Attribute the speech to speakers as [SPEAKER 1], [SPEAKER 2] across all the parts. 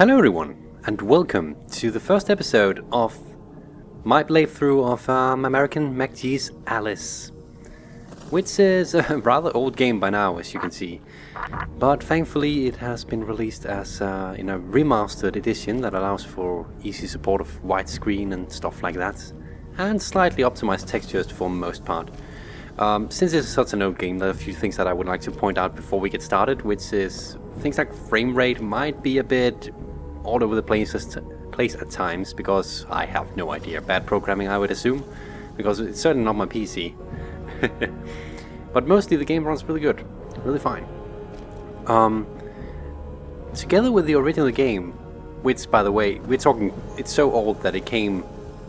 [SPEAKER 1] Hello everyone, and welcome to the first episode of my playthrough of American McGee's Alice, which is a rather old game by now, as you can see, but thankfully it has been released as in a remastered edition that allows for easy support of widescreen and stuff like that, and slightly optimized textures for the most part. Since it's such an old game, there are a few things that I would like to point out before we get started, which is things like frame rate might be a bit all over the place at times, because I have no idea. Bad programming, I would assume, because it's certainly not my PC. But mostly the game runs really good, really fine. Together with the original game, which, by the way, we're talking, it's so old that it came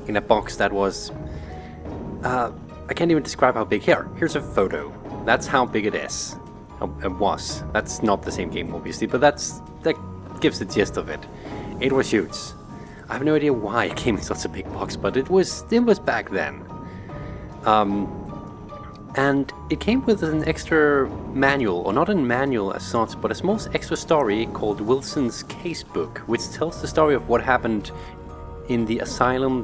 [SPEAKER 1] in a box that was, I can't even describe how big. Here's a photo. That's how big it is. It was. That's not the same game, obviously, but that gives the gist of it. It was huge. I have no idea why it came in such a big box, but it was back then. And it came with an extra manual, or not a manual as such, but a small extra story called Wilson's Casebook, which tells the story of what happened in the asylum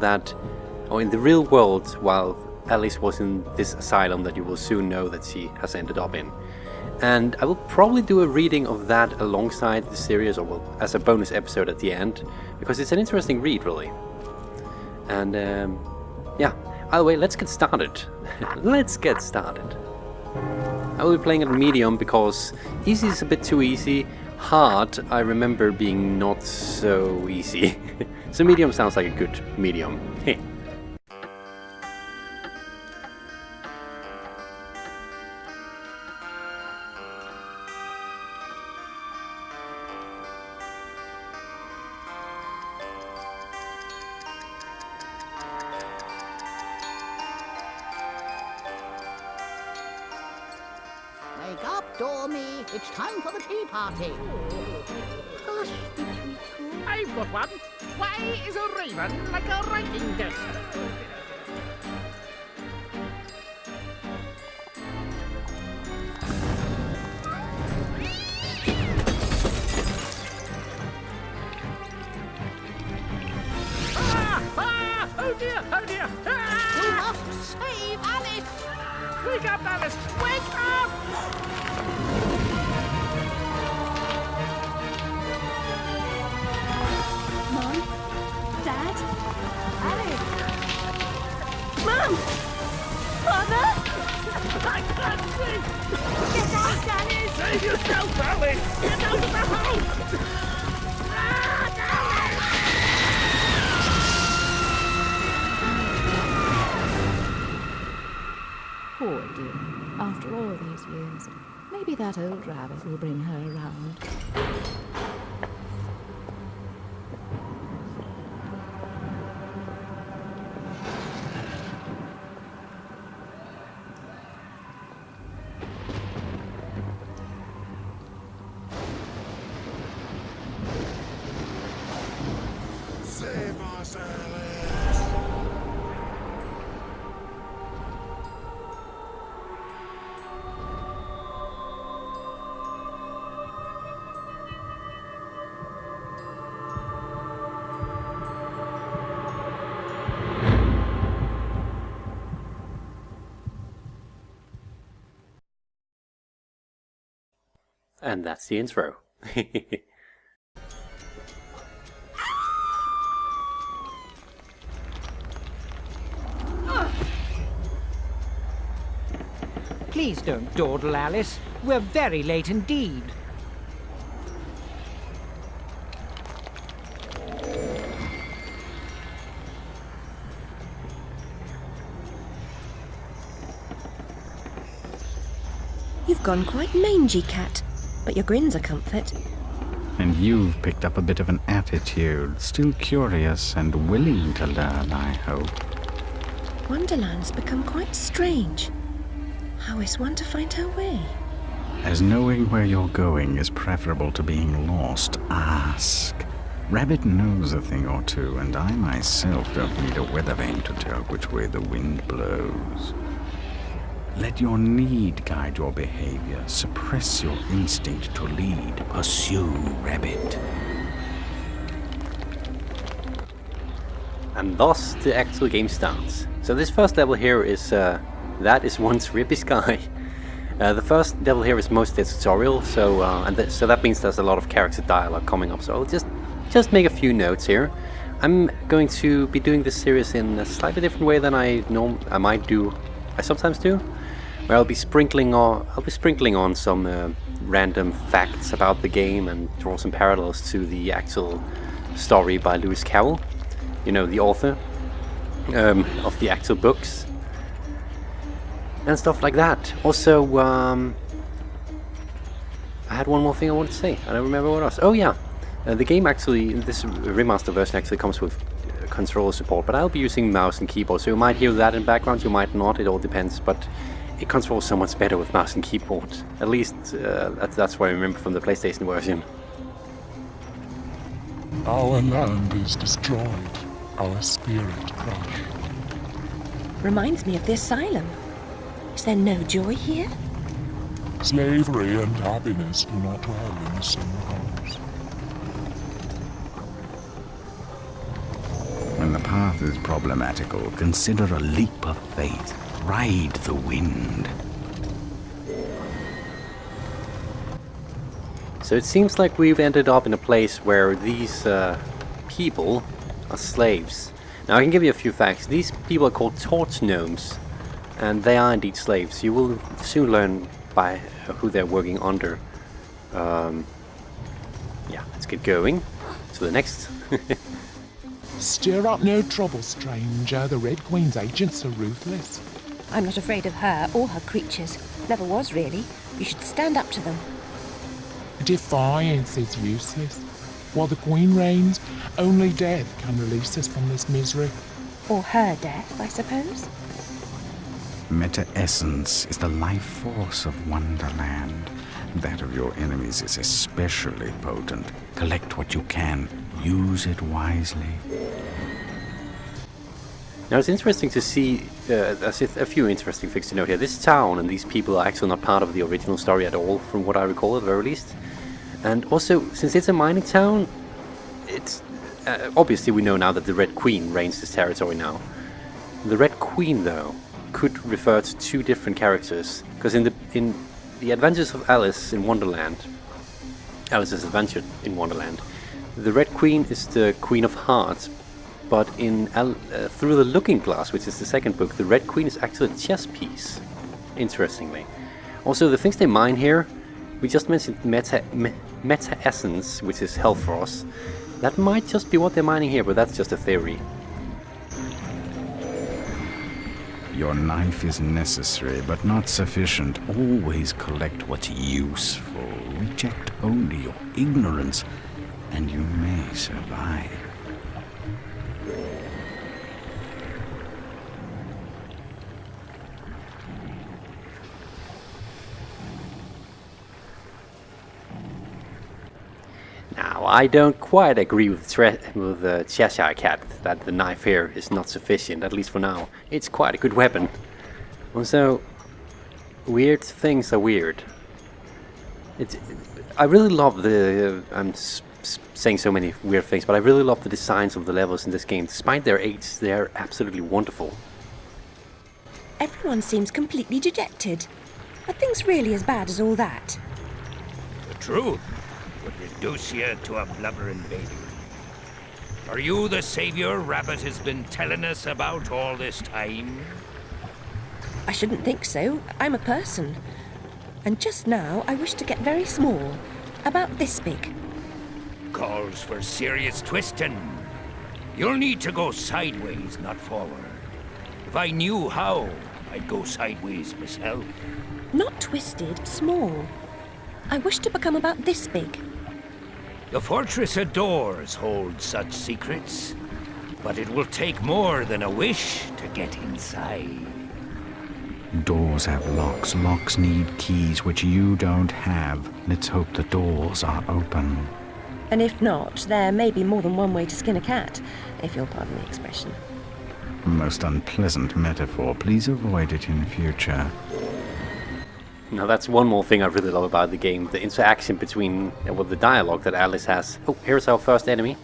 [SPEAKER 1] or in the real world, while Alice was in this asylum that you will soon know that she has ended up in. And I will probably do a reading of that alongside the series, or well, as a bonus episode at the end, because it's an interesting read, really. And yeah, either way, let's get started. Let's get started. I will be playing at medium because easy is a bit too easy. Hard, I remember being not so easy. So medium sounds like a good medium.
[SPEAKER 2] Wake up, Dormy. It's time for the tea party. Hush, the treacle.
[SPEAKER 3] I've got one. Why is a raven like a writing desk? Oh dear, oh dear.
[SPEAKER 2] You must save Alice.
[SPEAKER 3] Wake up, Alice, wake up!
[SPEAKER 4] Mom? Dad? Alice? Mom! Father?
[SPEAKER 3] I can't see!
[SPEAKER 4] Get out, Alice!
[SPEAKER 3] Save yourself, Alice! Get out of the house!
[SPEAKER 4] Poor dear. After all these years, maybe that old rabbit will bring her around.
[SPEAKER 5] Save us, Alice!
[SPEAKER 1] And that's the intro.
[SPEAKER 3] Please don't dawdle, Alice. We're very late indeed.
[SPEAKER 6] You've gone quite mangy, Cat, but your grin's a comfort.
[SPEAKER 7] And you've picked up a bit of an attitude, still curious and willing to learn, I hope.
[SPEAKER 6] Wonderland's become quite strange. How is one to find her way?
[SPEAKER 7] As knowing where you're going is preferable to being lost, ask. Rabbit knows a thing or two, and I myself don't need a weather vane to tell which way the wind blows. Let your need guide your behavior. Suppress your instinct to lead. Pursue, Rabbit.
[SPEAKER 1] And thus the actual game starts. So this first level here is, that is one trippy sky. The first level here is mostly a tutorial, so so that means there's a lot of character dialogue coming up. So I'll just make a few notes here. I'm going to be doing this series in a slightly different way than I sometimes do, where I'll be sprinkling on some random facts about the game and draw some parallels to the actual story by Lewis Carroll, you know, the author of the actual books and stuff like that. Also, I had one more thing I wanted to say. I don't remember what else. Oh yeah, the game actually, this remaster version actually comes with controller support, but I'll be using mouse and keyboard, so you might hear that in the background, you might not, it all depends, but it controls so much better with mouse and keyboard. At least that's what I remember from the PlayStation version.
[SPEAKER 5] Our land is destroyed, our spirit crushed.
[SPEAKER 6] Reminds me of the asylum. Is there no joy here?
[SPEAKER 5] Slavery and happiness do not dwell in the same house.
[SPEAKER 7] When the path is problematical, consider a leap of faith. Ride the wind.
[SPEAKER 1] So it seems like we've ended up in a place where these people are slaves. Now I can give you a few facts. These people are called torch gnomes, and they are indeed slaves. You will soon learn by who they're working under. Yeah, let's get going to the next.
[SPEAKER 5] Stir up no trouble, stranger. The Red Queen's agents are ruthless.
[SPEAKER 6] I'm not afraid of her or her creatures. Never was, really. You should stand up to them.
[SPEAKER 5] Defiance is useless. While the Queen reigns, only death can release us from this misery.
[SPEAKER 6] Or her death, I suppose.
[SPEAKER 7] Meta-essence is the life force of Wonderland. That of your enemies is especially potent. Collect what you can. Use it wisely.
[SPEAKER 1] Now it's interesting to see, there's a few interesting things to note here. This town and these people are actually not part of the original story at all, from what I recall at the very least. And also, since it's a mining town, it's obviously we know now that the Red Queen reigns this territory now. The Red Queen, though, could refer to two different characters, because in the Adventures of Alice in Wonderland, Alice's Adventure in Wonderland, the Red Queen is the Queen of Hearts, but in Through the Looking Glass, which is the second book, the Red Queen is actually a chess piece, interestingly. Also, the things they mine here, we just mentioned meta-essence, which is health for us. That might just be what they're mining here, but that's just a theory.
[SPEAKER 7] Your knife is necessary, but not sufficient. Always collect what's useful. Reject only your ignorance, and you may survive.
[SPEAKER 1] Now, I don't quite agree with the Cheshire Cat that the knife here is not sufficient, at least for now. It's quite a good weapon. Also, weird things are weird. I really love the... I'm saying so many weird things, but I really love the designs of the levels in this game. Despite their age, they're absolutely wonderful.
[SPEAKER 6] Everyone seems completely dejected. Are things really as bad as all that?
[SPEAKER 8] The truth would reduce you to a blubbering baby. Are you the savior Rabbit has been telling us about all this time?
[SPEAKER 6] I shouldn't think so. I'm a person. And just now, I wish to get very small. About this big.
[SPEAKER 8] Calls for serious twisting. You'll need to go sideways, not forward. If I knew how, I'd go sideways myself.
[SPEAKER 6] Not twisted, small. I wish to become about this big.
[SPEAKER 8] The fortress doors hold such secrets, but it will take more than a wish to get inside.
[SPEAKER 7] Doors have locks. Locks need keys, which you don't have. Let's hope the doors are open.
[SPEAKER 6] And if not, there may be more than one way to skin a cat, if you'll pardon the expression.
[SPEAKER 7] Most unpleasant metaphor. Please avoid it in future.
[SPEAKER 1] Now that's one more thing I really love about the game, the interaction between, well, the dialogue that Alice has. Oh, here's our first enemy.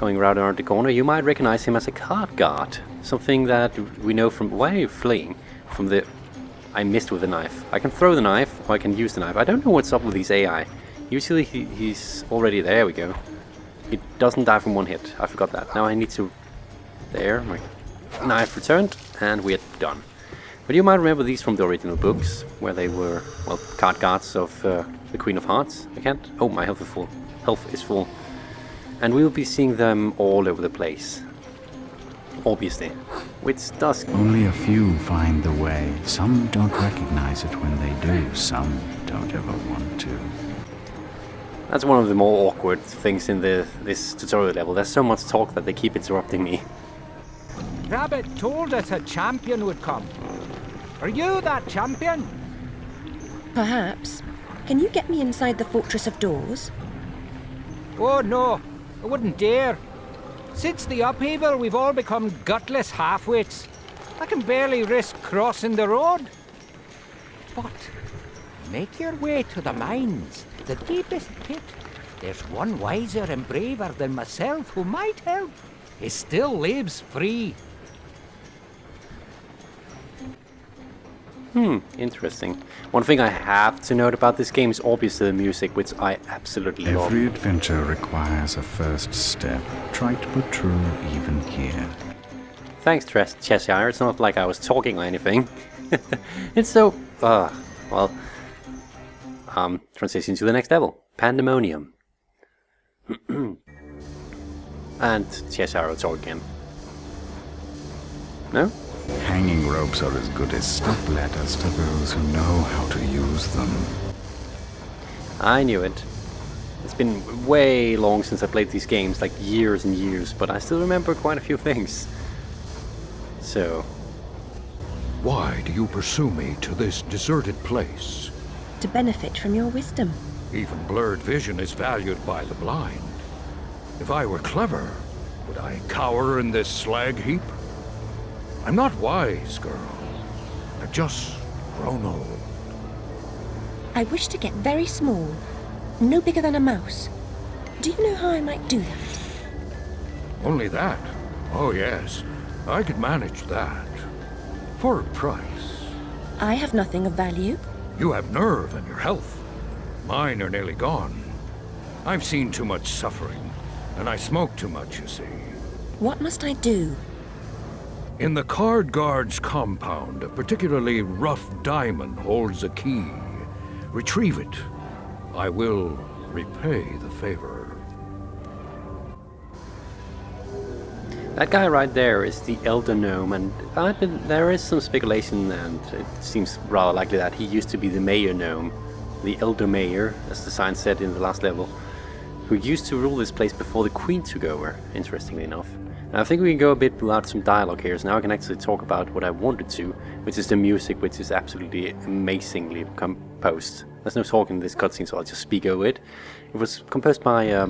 [SPEAKER 1] coming right around the corner. You might recognize him as a card guard. Something that we know from... Why are you fleeing? From the... I missed with the knife. I can throw the knife, or I can use the knife. I don't know what's up with these AI. Usually he's already... There we go. He doesn't die from one hit. I forgot that. Now I need to... There, my knife returned, and we're done. But you might remember these from the original books, where they were, well, card guards of the Queen of Hearts. I can't... Oh, my health is full. Health is full. And we will be seeing them all over the place. Obviously. Which does...
[SPEAKER 7] Only a few find the way. Some don't recognize it when they do. Some don't ever want to.
[SPEAKER 1] That's one of the more awkward things in this tutorial level. There's so much talk that they keep interrupting me.
[SPEAKER 3] Rabbit told us a champion would come. Are you that champion?
[SPEAKER 6] Perhaps. Can you get me inside the Fortress of Doors?
[SPEAKER 3] Oh no, I wouldn't dare. Since the upheaval, we've all become gutless half-wits. I can barely risk crossing the road. But make your way to the mines, the deepest pit. There's one wiser and braver than myself who might help. He still lives free.
[SPEAKER 1] Interesting. One thing I have to note about this game is obviously the music, which I absolutely love.
[SPEAKER 7] Every adventure requires a first step. Try to put true even here.
[SPEAKER 1] Thanks, Cheshire. It's not like I was talking or anything. It's so... well... transition to the next level. Pandemonium. And Cheshire will talk again. No?
[SPEAKER 7] Hanging ropes are as good as step ladders to those who know how to use them.
[SPEAKER 1] I knew it. It's been way long since I played these games, like years and years, but I still remember quite a few things. So...
[SPEAKER 9] Why do you pursue me to this deserted place?
[SPEAKER 6] To benefit from your wisdom.
[SPEAKER 9] Even blurred vision is valued by the blind. If I were clever, would I cower in this slag heap? I'm not wise, girl. I've just grown old.
[SPEAKER 6] I wish to get very small, no bigger than a mouse. Do you know how I might do that?
[SPEAKER 9] Only that? Oh, yes. I could manage that. For a price.
[SPEAKER 6] I have nothing of value.
[SPEAKER 9] You have nerve and your health. Mine are nearly gone. I've seen too much suffering, and I smoke too much, you see.
[SPEAKER 6] What must I do?
[SPEAKER 9] In the Card Guard's compound, a particularly rough diamond holds a key. Retrieve it. I will repay the favor.
[SPEAKER 1] That guy right there is the Elder Gnome, and there is some speculation, and it seems rather likely that he used to be the Mayor Gnome, the Elder Mayor, as the sign said in the last level, who used to rule this place before the Queen took over, interestingly enough. Now, I think we can go a bit without some dialogue here, so now I can actually talk about what I wanted to, which is the music, which is absolutely amazingly composed. There's no talking in this cutscene, so I'll just speak over it. It was composed by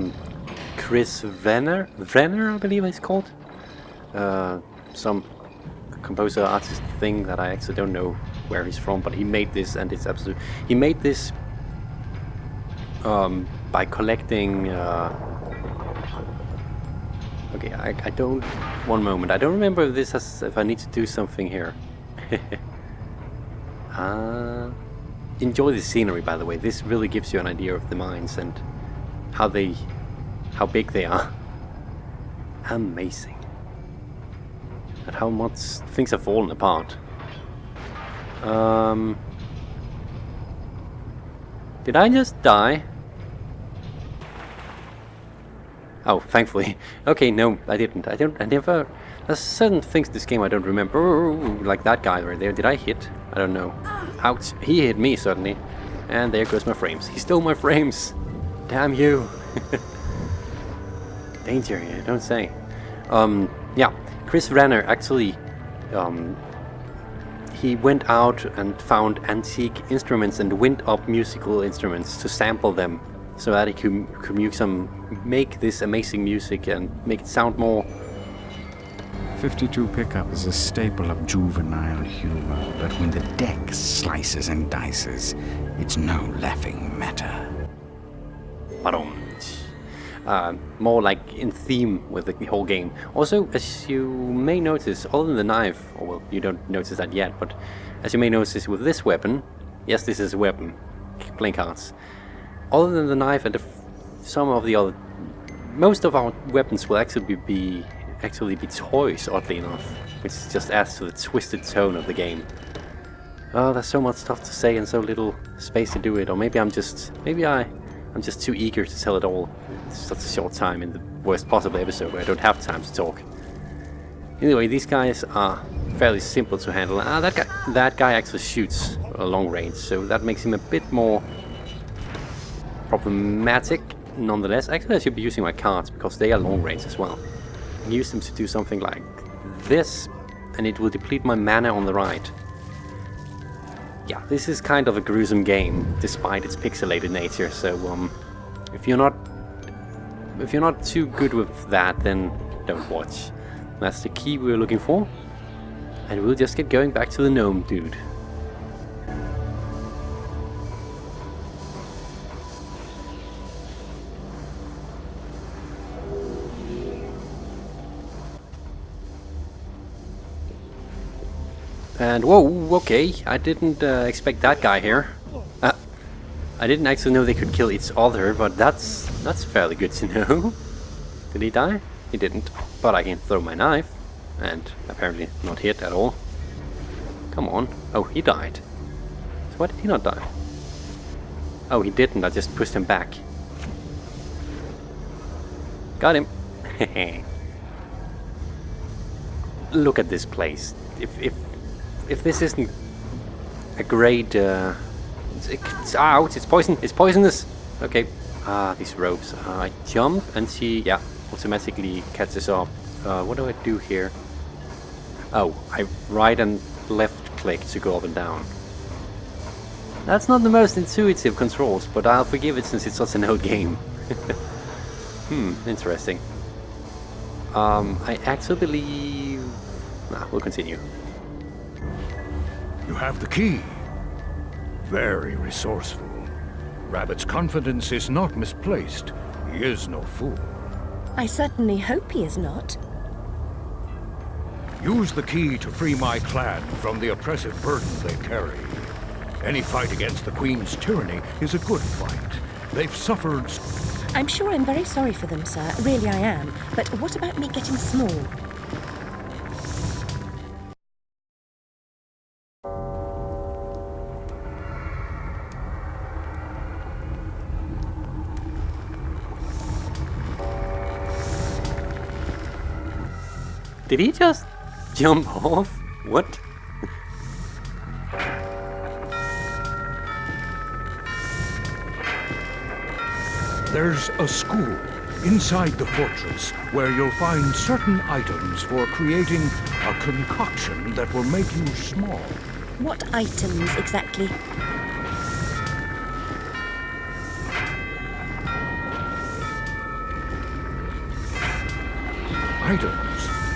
[SPEAKER 1] Chris Venner, I believe it's called. Some composer artist thing that I actually don't know where he's from, but he made this, and it's absolute. He made this by collecting. Okay, I don't. One moment, I don't remember if this has. If I need to do something here. Enjoy the scenery, by the way. This really gives you an idea of the mines and how big they are. Amazing. And how much things have fallen apart. Did I just die? Oh, thankfully. Okay, no, I didn't. I never... There's certain things in this game I don't remember. Like that guy right there. Did I hit? I don't know. Ouch. He hit me, certainly. And there goes my frames. He stole my frames. Damn you. Danger, yeah, don't say. Yeah. Chris Renner actually, he went out and found antique instruments and wind up musical instruments to sample them, so that he could make this amazing music and make it sound more.
[SPEAKER 7] 52 pickup is a staple of juvenile humor, but when the deck slices and dices, it's no laughing matter.
[SPEAKER 1] more like in theme with the whole game. Also, as you may notice, other than the knife, or well, you don't notice that yet, but as you may notice with this weapon, yes, this is a weapon, playing cards. Other than the knife and some of the other, most of our weapons will actually be toys, oddly enough, which just adds to the twisted tone of the game. Oh, there's so much stuff to say and so little space to do it, or maybe I'm just too eager to tell it all. It's such a short time in the worst possible episode where I don't have time to talk. Anyway, these guys are fairly simple to handle. That guy actually shoots a long range, so that makes him a bit more problematic. Nonetheless, actually I should be using my cards because they are long range as well. Use them to do something like this, and it will deplete my mana on the right. Yeah, this is kind of a gruesome game, despite its pixelated nature. So, if you're not too good with that, then don't watch. That's the key we're looking for, and we'll just get going back to the gnome dude. And whoa, okay, I didn't expect that guy here. I didn't actually know they could kill each other, but that's fairly good to know. Did he die? He didn't, but I can throw my knife, and apparently not hit at all. Come on. Oh, he died. So why did he not die? Oh, he didn't, I just pushed him back. Got him. Look at this place. If this isn't a great, it's out. It's poison. It's poisonous. Okay. These ropes. I jump and she, automatically catches up. What do I do here? Oh, I right and left click to go up and down. That's not the most intuitive controls, but I'll forgive it since it's such an old game. Interesting. I actually believe. We'll continue.
[SPEAKER 9] You have the key. Very resourceful. Rabbit's confidence is not misplaced. He is no fool.
[SPEAKER 6] I certainly hope he is not.
[SPEAKER 9] Use the key to free my clan from the oppressive burden they carry. Any fight against the Queen's tyranny is a good fight. They've suffered...
[SPEAKER 6] I'm sure I'm very sorry for them, sir. Really I am. But what about me getting small?
[SPEAKER 1] Did he just jump off? What?
[SPEAKER 9] There's a school inside the fortress where you'll find certain items for creating a concoction that will make you small.
[SPEAKER 6] What items exactly?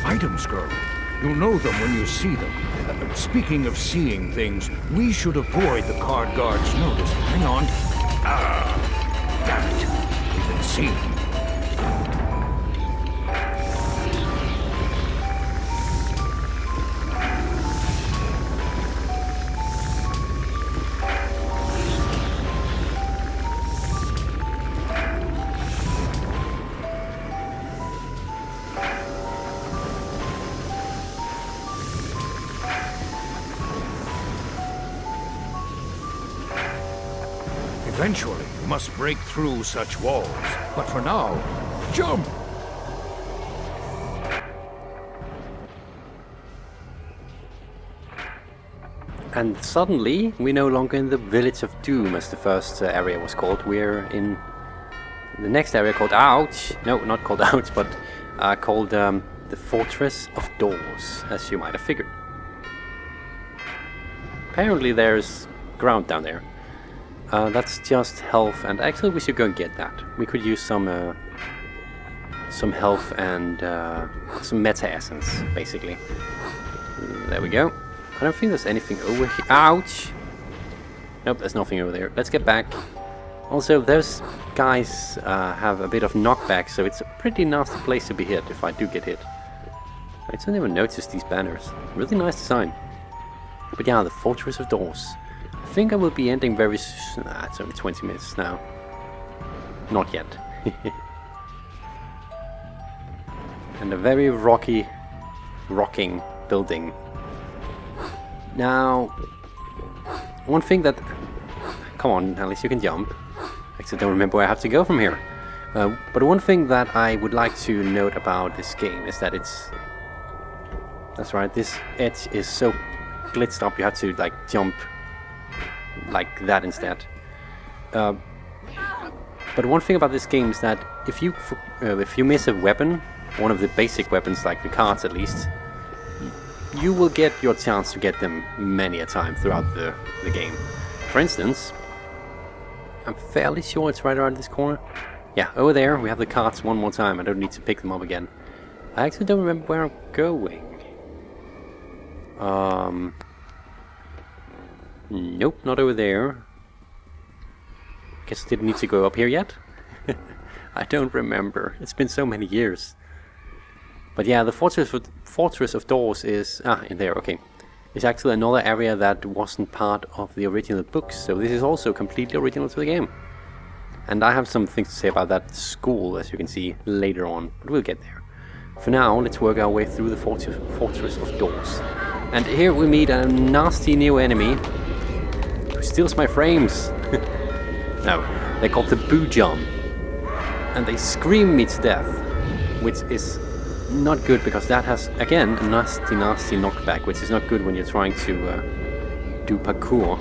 [SPEAKER 9] Items, girl. You'll know them when you see them. Speaking of seeing things, we should avoid the card guard's notice. Hang on. Damn it. We've been seen. Eventually, you must break through such walls. But for now, jump!
[SPEAKER 1] And suddenly, we're no longer in the Village of Doom, as the first area was called. We're in the next area called Ouch. No, not called Ouch, but called the Fortress of Doors, as you might have figured. Apparently there's ground down there. That's just health, and actually we should go and get that. We could use some health and some meta essence, basically. There we go. I don't think there's anything over here. Ouch! Nope, there's nothing over there. Let's get back. Also, those guys have a bit of knockback, so it's a pretty nasty place to be hit if I do get hit. I didn't even notice these banners. Really nice design. But yeah, the Fortress of Doors. I think I will be ending very soon. It's only 20 minutes now. Not yet. And a very rocking building. Now, one thing that... Come on, at least you can jump. Actually, I don't remember where I have to go from here. But one thing that I would like to note about this game is that it's... That's right, this edge is so blitzed up, you have to like jump like that instead. But one thing about this game is that if you miss a weapon, one of the basic weapons, like the cards at least, you will get your chance to get them many a time throughout the game. For instance, I'm fairly sure it's right around this corner. Yeah, over there we have the cards one more time. I don't need to pick them up again. I actually don't remember where I'm going. Nope, not over there. Guess I didn't need to go up here yet. I don't remember. It's been so many years. But yeah, the Fortress of Doors is... in there, okay. It's actually another area that wasn't part of the original books, so this is also completely original to the game. And I have some things to say about that school, as you can see, later on, but we'll get there. For now, let's work our way through the Fortress of Doors. And here we meet a nasty new enemy who steals my frames. No, they're called the Boojum. And they scream me to death, which is not good because that has, again, a nasty knockback, which is not good when you're trying to do parkour.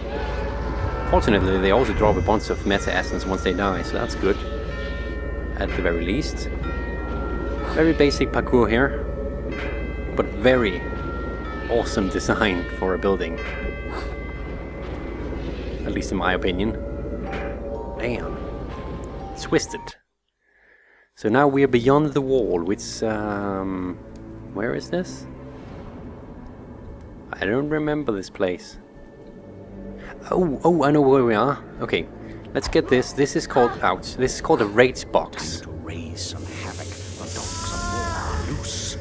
[SPEAKER 1] Fortunately, they also drop a bunch of meta essence once they die, so that's good, at the very least. Very basic parkour here, but very awesome design for a building. At least in my opinion. Damn. Twisted. So now we are beyond the wall, which, where is this? I don't remember this place. Oh, I know where we are. Okay, let's get this. This is called, ouch, this is called a rage box.
[SPEAKER 8] To raise some havoc, the dogs of war are loose.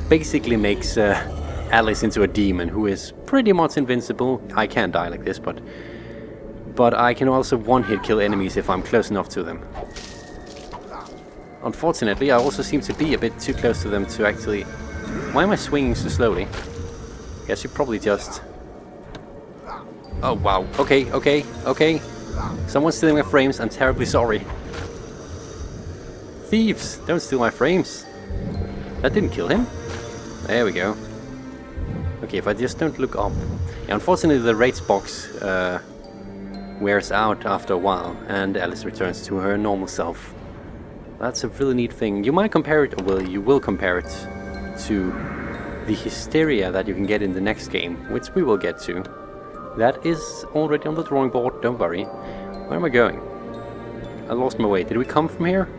[SPEAKER 1] Basically makes Alice into a demon who is pretty much invincible. I can't die like this, but I can also one-hit kill enemies if I'm close enough to them. Unfortunately, I also seem to be a bit too close to them to actually... Why am I swinging so slowly? Guess you probably just... Oh, wow. Okay. Someone's stealing my frames. I'm terribly sorry. Thieves! Don't steal my frames. That didn't kill him. There we go. Okay, if I just don't look up. Yeah, unfortunately, the rage box wears out after a while, and Alice returns to her normal self. That's a really neat thing. You might compare it, well, you will compare it to the hysteria that you can get in the next game, which we will get to. That is already on the drawing board, don't worry. Where am I going? I lost my way. Did we come from here?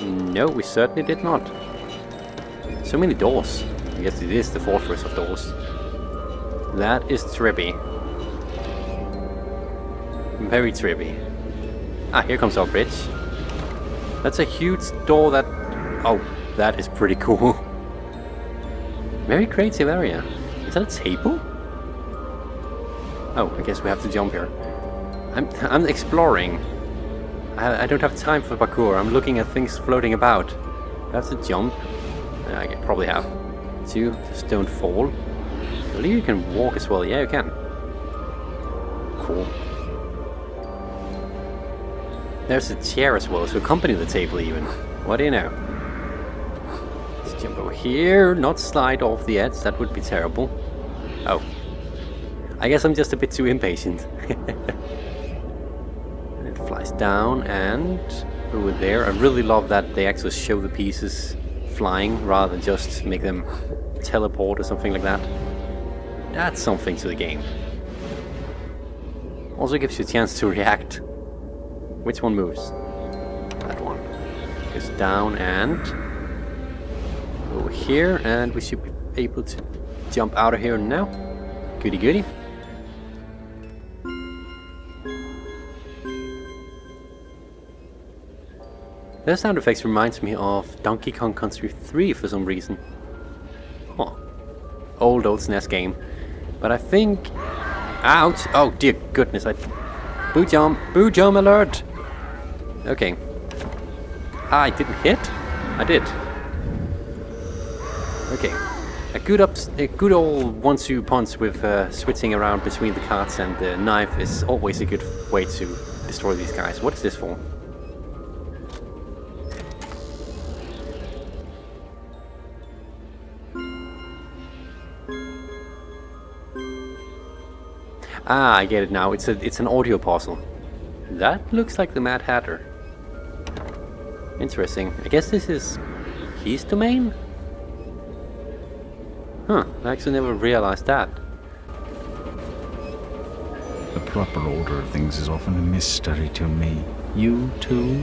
[SPEAKER 1] No, we certainly did not. So many doors. I guess it is the Fortress of Doors. That is trippy. Very trippy. Ah, here comes our bridge. That's a huge door that... Oh, that is pretty cool. Very creative area. Is that a table? Oh, I guess we have to jump here. I'm exploring. I don't have time for parkour. I'm looking at things floating about. I have to jump. I probably have to. Just don't fall. I believe you can walk as well. Yeah, you can. Cool. There's a chair as well to accompany the table even. What do you know? Let's jump over here. Not slide off the edge. That would be terrible. Oh. I guess I'm just a bit too impatient. And it flies down and over there. I really love that they actually show the pieces flying rather than just make them teleport or something like that. That's something to the game. Also gives you a chance to react. Which one moves? That one. Goes down and over here, and we should be able to jump out of here now. Goody goody. Those sound effects reminds me of Donkey Kong Country 3 for some reason. Huh. Old SNES game. But I think... Ouch! Oh dear goodness, Boo jump! Boo jump alert! Okay. I didn't hit? I did. Okay. A good old 1-2 punch with switching around between the cards and the knife is always a good way to destroy these guys. What is this for? Ah, I get it now. It's an audio puzzle. That looks like the Mad Hatter. Interesting. I guess this is his domain? Huh, I actually never realized that.
[SPEAKER 7] The proper order of things is often a mystery to me. You too?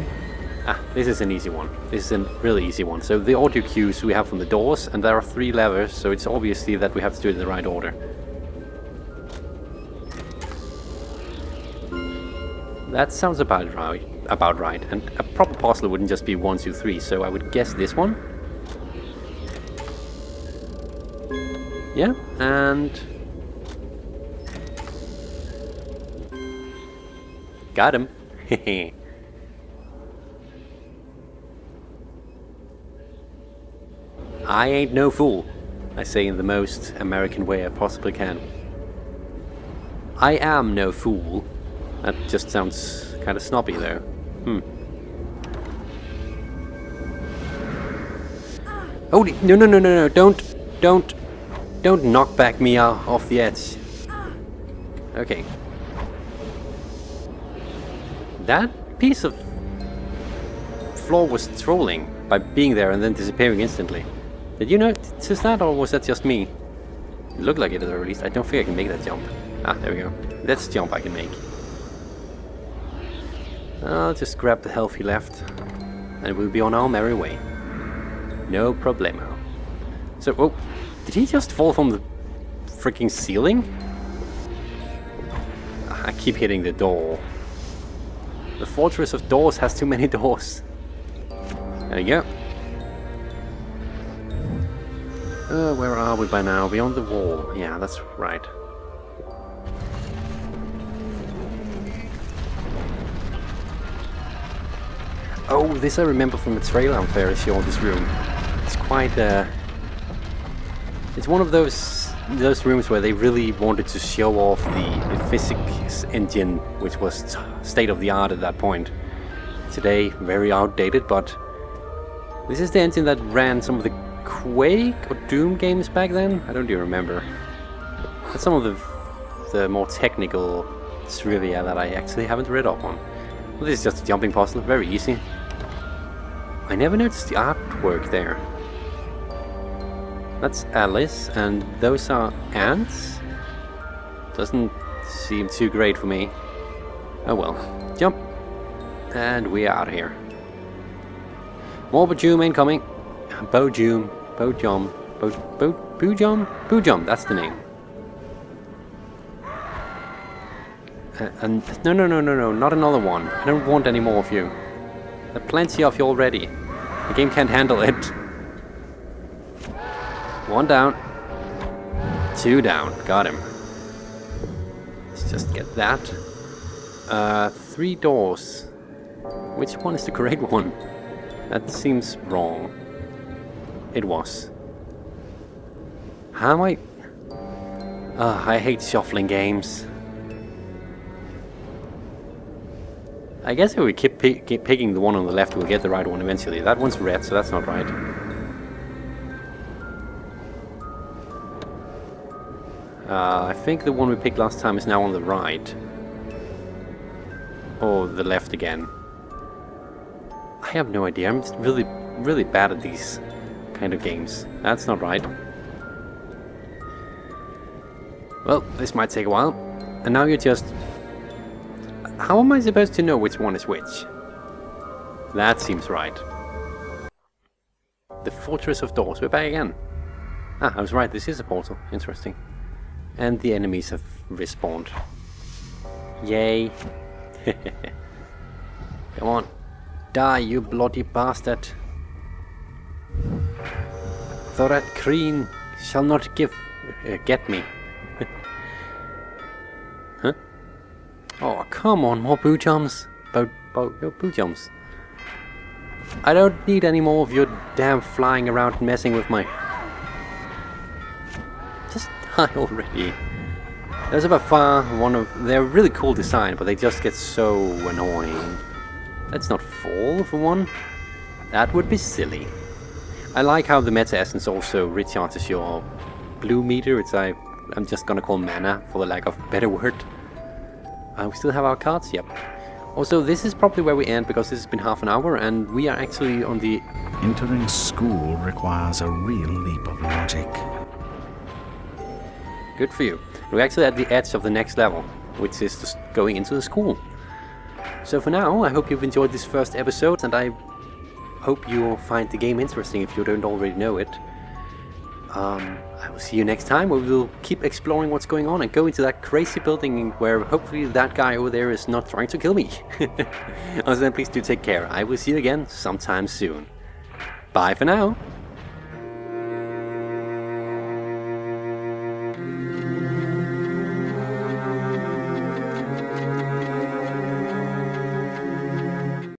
[SPEAKER 1] Ah, this is an easy one. This is a really easy one. So the audio cues we have from the doors, and there are 3 levers, so it's obviously that we have to do it in the right order. That sounds about right. And a proper puzzle wouldn't just be 1, 2, 3, so I would guess this one. Yeah, and... Got him. Hehe. I ain't no fool, I say in the most American way I possibly can. I am no fool. That just sounds kind of snobby there. Oh, no, don't knock back me off the edge. Okay. That piece of floor was trolling by being there and then disappearing instantly. Did you notice that, or was that just me? It looked like it at least. I don't think I can make that jump. Ah, there we go. That's the jump I can make. I'll just grab the health he left, and we'll be on our merry way. No problemo. So, oh, did he just fall from the freaking ceiling? I keep hitting the door. The Fortress of Doors has too many doors. There you go. Where are we by now? Beyond the wall. Yeah, that's right. Oh, this I remember from the trailer I'm fairly sure, this room. It's quite, it's one of those rooms where they really wanted to show off the physics engine, which was state-of-the-art at that point. Today, very outdated, but this is the engine that ran some of the Quake or Doom games back then? I don't even remember. That's some of the more technical trivia that I actually haven't read up on. Well, this is just a jumping puzzle, very easy. I never noticed the artwork there. That's Alice, and those are ants? Doesn't seem too great for me. Oh well. Jump! And we are out of here. More Boojum incoming. Boojum. Boojum. Boojum? Boojum, that's the name. And no, not another one. I don't want any more of you. There are plenty of you already. The game can't handle it. 1 down. 2 down. Got him. Let's just get that. 3 doors. Which one is the correct one? That seems wrong. It was. How am I... I hate shuffling games. I guess if we keep picking the one on the left, we'll get the right one eventually. That one's red, so that's not right. I think the one we picked last time is now on the right. Or the left again. I have no idea. I'm just really bad at these kind of games. That's not right. Well, this might take a while. And now you're just... How am I supposed to know which one is which? That seems right. The Fortress of Doors. We're back again. Ah, I was right. This is a portal. Interesting. And the enemies have respawned. Yay. Come on. Die, you bloody bastard. Though that Kreen shall not get me. Huh? Oh, come on, more boo jumps. Boo jumps. I don't need any more of your damn flying around and messing with my... Just die already. There's by far one of... They're really cool design, but they just get so annoying. Let's not fall for one. That would be silly. I like how the meta essence also recharges your blue meter. I'm just gonna call mana for the lack of a better word. We still have our cards? Yep. Also, this is probably where we end because this has been half an hour and we are actually on the...
[SPEAKER 7] Entering school requires a real leap of logic.
[SPEAKER 1] Good for you. We're actually at the edge of the next level, which is just going into the school. So for now, I hope you've enjoyed this first episode and I hope you'll find the game interesting if you don't already know it. I will see you next time where we will keep exploring what's going on and go into that crazy building where hopefully that guy over there is not trying to kill me. Until then, please do take care. I will see you again sometime soon. Bye for now.